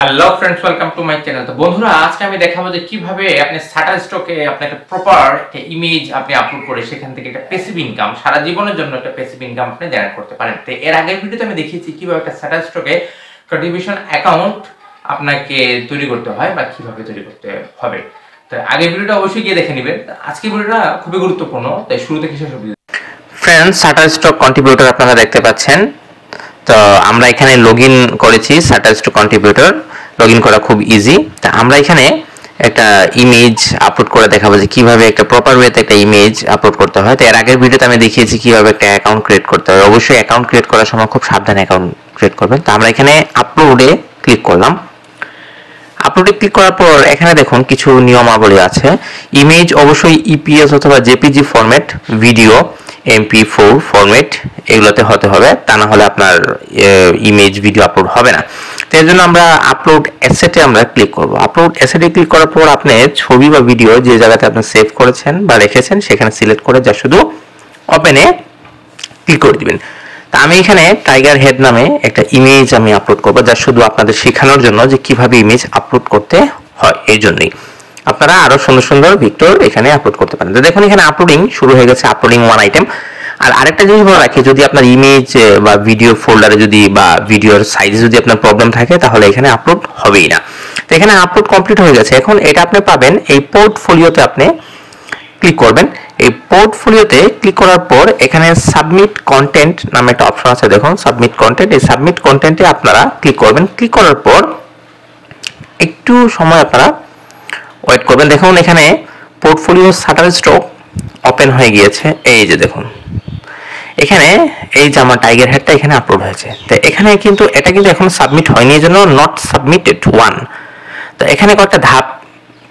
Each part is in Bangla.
Hello friends, welcome to my channel. তো বন্ধুরা, আজকে আমি দেখাবো যে কিভাবে আপনি শাটারস্টকে আপনি একটা প্রপার একটা ইমেজ আপনি আপলোড করে সেখান থেকে একটা প্যাসিভ ইনকাম সারা জীবনের জন্য একটা প্যাসিভ ইনকাম আপনি জেনারেট করতে পারেন। তো এর আগের ভিডিওতে আমি দেখিয়েছি কিভাবে একটা শাটারস্টকে কন্ট্রিবিউশন অ্যাকাউন্ট আপনাকে তৈরি করতে হয় বা কিভাবে তৈরি করতে হবে। তো আগের ভিডিওটা অবশ্যই গিয়ে দেখে নেবেন। আজকের ভিডিওটা খুবই গুরুত্বপূর্ণ, তাই শুরু থেকে শেষ অবধি। ফ্রেন্ডস, শাটারস্টক কন্ট্রিবিউটর আপনারা দেখতে পাচ্ছেন। তো আমরা এখানে লগইন করেছি শাটারস্টক কন্ট্রিবিউটর। লগইন করা খুব ইজি। তা আমরা এখানে একটা ইমেজ আপলোড করে দেখাবো যে কিভাবে একটা প্রপার ওয়েতে একটা ইমেজ আপলোড করতে হয়। তো এর আগের ভিডিওতে আমি দেখিয়েছি কিভাবে একটা অ্যাকাউন্ট ক্রিয়েট করতে হয়। অবশ্যই অ্যাকাউন্ট ক্রিয়েট করার সময় খুব সাবধানে অ্যাকাউন্ট ক্রিয়েট করবেন। তো আমরা এখানে আপলোডে ক্লিক করলাম। আপলোডে ক্লিক করার পর এখানে দেখুন কিছু নিয়মাবলী আছে। ইমেজ অবশ্যই ইপিএস অথবা JPG format, video MP4 format এগুলোতে হতে হবে, তা না হলে আপনার ইমেজ ভিডিও আপলোড হবে না। তো এর জন্য আমরা আপলোড অ্যাসেটে আমরা ক্লিক করব। আপলোড অ্যাসেটে ক্লিক করার পর আপনি ছবি বা ভিডিও যে জায়গাতে আপনি সেভ করেছেন বা রেখেছেন সেখানে সিলেক্ট করে যা শুধু ওপেনে ক্লিক করে দিবেন। তা আমি এখানে টাইগার হেড নামে একটা ইমেজ আমি আপলোড করব, যা শুধু আপনাদের শেখানোর জন্য যে কিভাবে ইমেজ আপলোড করতে হয়। এই জন্যই আপনারা আরো সুন্দর সুন্দর ভিক্টর এখানে আপলোড করতে পারেন। তো দেখুন এখানে আপলোডিং শুরু হয়ে গেছে, আপলোডিং ওয়ান আইটেম। আর আরেকটা জিনিস বলে রাখি, যদি আপনার ইমেজ বা ভিডিও ফোল্ডারে যদি বা ভিডিওর সাইজে যদি আপনার প্রবলেম থাকে তাহলে এখানে আপলোড হবেই না। তো এখানে আপলোড কমপ্লিট হয়ে গেছে। এখন এটা আপনি পাবেন এই পোর্টফোলিওতে, আপনি ক্লিক করবেন। এই পোর্টফোলিওতে ক্লিক করার পর এখানে সাবমিট কন্টেন্ট নামে একটা অপশন আছে, দেখুন সাবমিট কন্টেন্ট। এই সাবমিট কন্টেন্টে আপনারা ক্লিক করবেন। ক্লিক করার পর একটু সময় আপনারা ওয়েট করবেন। দেখুন এখানে পোর্টফোলিও শাটারস্টক ওপেন হয়ে গিয়েছে। এই যে দেখুন এখানে এই যে আমার টাইগার হেডটা এখানে আপলোড হয়েছে। তো এখানে কিন্তু এটা কিন্তু এখন সাবমিট হয়নি, এই জন্য নট সাবমিটেড ওয়ান। তো এখানে কয়েকটা ধাপ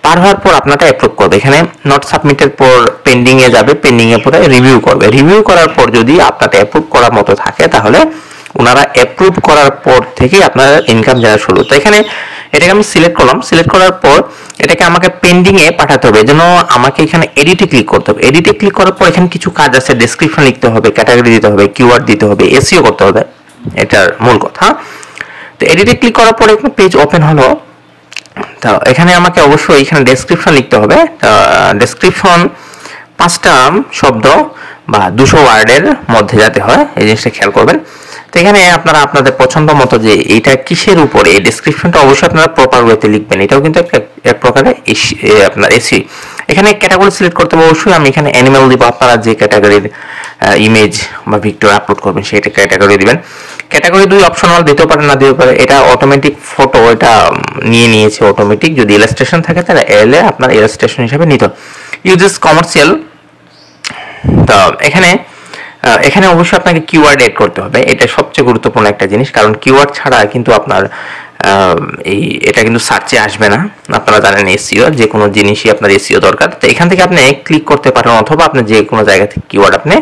পার হওয়ার পর আপনাকে অ্যাপ্রুভ করবে। এখানে নট সাবমিটের পর পেন্ডিং এ যাবে, পেন্ডিং এর পরে রিভিউ করবে। রিভিউ করার পর যদি আপনাকে অ্যাপ্রুভ করার মতো থাকে তাহলে ওনারা অ্যাপ্রুভ করার পর থেকে আপনার ইনকাম জানা শুরু। তো এখানে এটাকে আমি সিলেক্ট করলাম। সিলেক্ট করার পর এটাকে আমাকে পেন্ডিং এ পাঠাতে হবে, এজন্য আমাকে এখানে এডিটে ক্লিক করতে হবে। এডিটে ক্লিক করার পর এখানে কিছু কাজ আছে, ডেসক্রিপশন লিখতে হবে, ক্যাটাগরি দিতে হবে, কিওয়ার্ড দিতে হবে, এসইও করতে হবে, এটার মূল কথা। তো এডিটে ক্লিক করার পর একটা পেজ ওপেন হলো। তো এখানে আমাকে অবশ্যই এখানে ডেসক্রিপশন লিখতে হবে। ডেসক্রিপশন 5টা শব্দ বা 200 ওয়ার্ডের মধ্যে যাতে হয়, এই জিনিসটা খেয়াল করবেন। তো এখানে আপনারা আপনাদের পছন্দ মতো যে এটা কিসের উপরে, এই ডেসক্রিপশনটা অবশ্যই আপনারা প্রপার ওয়েতে লিখবেন। এটাও কিন্তু এক প্রকারের আপনার এসি। এখানে ক্যাটাগরি সিলেক্ট করতে হবে। অবশ্যই আমি এখানে অ্যানিমাল দিব। আপনারা যে ক্যাটাগরির ইমেজ বা ভিডিও আপলোড করবেন সেটা ক্যাটাগরি দিবেন। ক্যাটাগরি 2 অপশনাল দিতে পারেন, না দিতে পারে। এটা অটোমেটিক ফটো এটা নিয়েছে অটোমেটিক। যদি ইলাস্ট্রেশন থাকে তাহলে এলে আপনার ইলাস্ট্রেশন হিসেবে নিতে। Uses commercial. তো এখানে অবশ্যই আপনাকে কিওয়ার্ড এড করতে হবে। এটা সবচেয়ে গুরুত্বপূর্ণ একটা জিনিস, কারণ কিওয়ার্ড ছাড়া কিন্তু আপনার এটা কিন্তু সার্চে আসবে না। আপনারা জানেন এসইও, যে কোনো জিনিসই আপনার এসইও দরকার। তো এখান থেকে আপনি ক্লিক করতে পারেন, অথবা আপনি যে কোনো জায়গা থেকে কিওয়ার্ড আপনি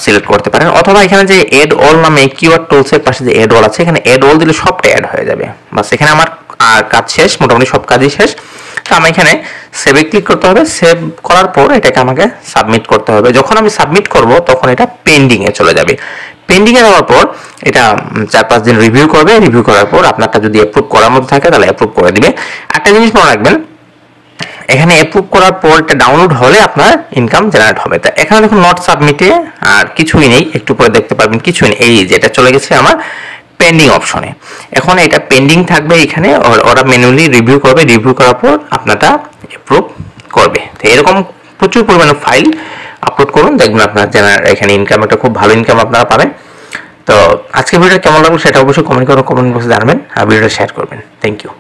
সিলেক্ট করতে পারেন, অথবা এখানে যে এড অল নামে কিওয়ার্ড টুলসের পাশে যে এড অল আছে, এখানে এড অল দিলে সবটা অ্যাড হয়ে যাবে। বাস এখানে আমার কাজ শেষ, মোটামুটি সব কাজই শেষ। তো আমি এখানে সেভে ক্লিক করতে হবে। সেভ করার পর এটাকে আমাকে সাবমিট করতে হবে। যখন আমি সাবমিট করব তখন এটা পেন্ডিং এ চলে যাবে। পেন্ডিং এ যাওয়ার পর এটা 4-5 দিন রিভিউ করবে। রিভিউ করার পর আপনারটা যদি অ্যাপ্রুভ করার মতো থাকে তাহলে অ্যাপ্রুভ করে দিবে। একটা জিনিস মনে রাখবেন, এখানে অ্যাপ্রুভ করার পর এটা ডাউনলোড হলে আপনার ইনকাম জেনারেট হবে। তা এখানে দেখুন নট সাবমিটে আর কিছুই নেই, একটু পরে দেখতে পারবেন কিছুই নেই। এই যে এটা চলে গেছে আমার পেন্ডিং অপশনে। এখন এটা পেন্ডিং থাকবে এখানে, ওরা ম্যানুয়ালি রিভিউ করবে। রিভিউ করার পর আপনারটা অ্যাপ্রুভ করবে। তো এরকম প্রচুর পরিমাণে ফাইল আপলোড করুন, দেখবেন আপনার এখানে ইনকাম, একটা খুব ভালো ইনকাম আপনারা পাবেন। তো আজকে ভিডিওটা কেমন লাগলো সেটা অবশ্যই কমেন্ট বক্সে জানাবেন, আর ভিডিওটা শেয়ার করবেন। Thank you.